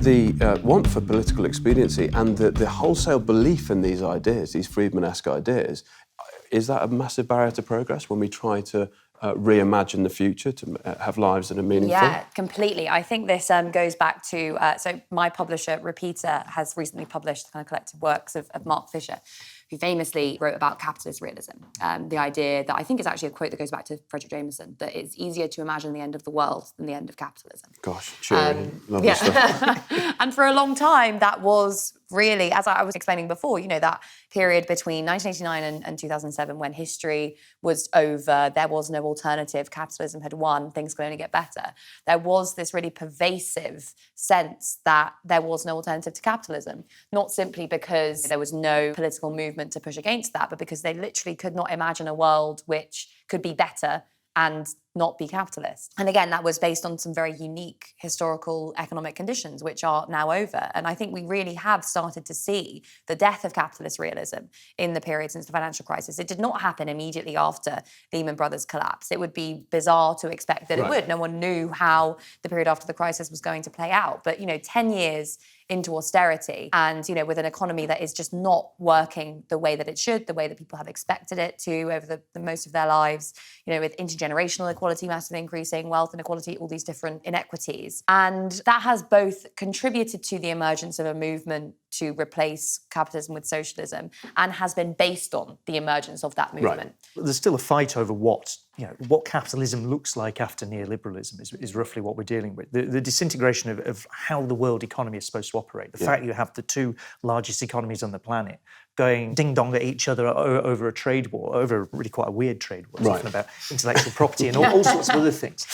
the want for political expediency and the wholesale belief in these ideas, these Friedman-esque ideas, is that a massive barrier to progress when we try to reimagine the future, to have lives that are meaningful? Yeah, completely. I think this goes back to, so my publisher, Repeater, has recently published the kind of collected works of Mark Fisher, who famously wrote about capitalist realism. The idea that I think is actually a quote that goes back to Frederick Jameson, that it's easier to imagine the end of the world than the end of capitalism. Gosh, cheery, lovely stuff. And for a long time, that was really, as I was explaining before, you know, that period between 1989 and 2007 when history was over, there was no alternative, capitalism had won, things could only get better. There was this really pervasive sense that there was no alternative to capitalism, not simply because there was no political movement to push against that, but because they literally could not imagine a world which could be better and not be capitalist. And again, that was based on some very unique historical economic conditions, which are now over. And I think we really have started to see the death of capitalist realism in the period since the financial crisis. It did not happen immediately after Lehman Brothers collapse. It would be bizarre to expect that it would. No one knew how the period after the crisis was going to play out. But, you know, 10 years into austerity and, you know, with an economy that is just not working the way that it should, the way that people have expected it to over the most of their lives, you know, with intergenerational equality massively increasing, wealth inequality, all these different inequities. And that has both contributed to the emergence of a movement to replace capitalism with socialism and has been based on the emergence of that movement. Right. There's still a fight over what capitalism looks like after neoliberalism is roughly what we're dealing with. The disintegration of how the world economy is supposed to operate. The fact you have the two largest economies on the planet going ding-dong at each other over a trade war, over really quite a weird trade war. It's often about intellectual property and all sorts of other things.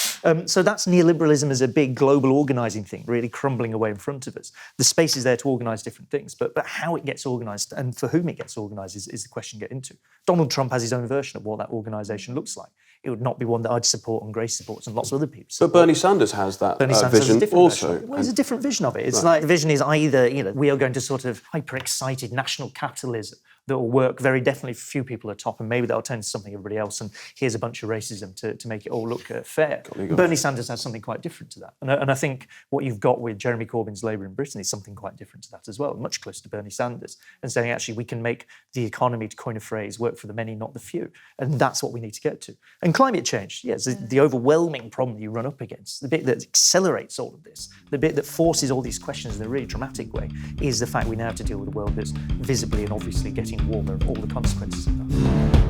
So that's neoliberalism as a big global organising thing, really crumbling away in front of us. The space is there to organise different things, but how it gets organised and for whom it gets organised is the question to get into. Donald Trump has his own version of what that organisation looks like. It would not be one that I'd support and Grace supports and lots of other people support. But Bernie Sanders has that vision also. Well, it's a different vision of it. It's like the vision is either, you know, we are going to sort of hyper-excited national capitalism that will work very definitely for a few people at the top and maybe that'll turn into something everybody else and here's a bunch of racism to make it all look fair. Bernie Sanders has something quite different to that. And I think what you've got with Jeremy Corbyn's Labour in Britain is something quite different to that as well, much closer to Bernie Sanders and saying actually we can make the economy, to coin a phrase, work for the many, not the few. And that's what we need to get to. And climate change, yes, the overwhelming problem you run up against, the bit that accelerates all of this, the bit that forces all these questions in a really dramatic way is the fact we now have to deal with a world that's visibly and obviously getting warmer and all the consequences of that.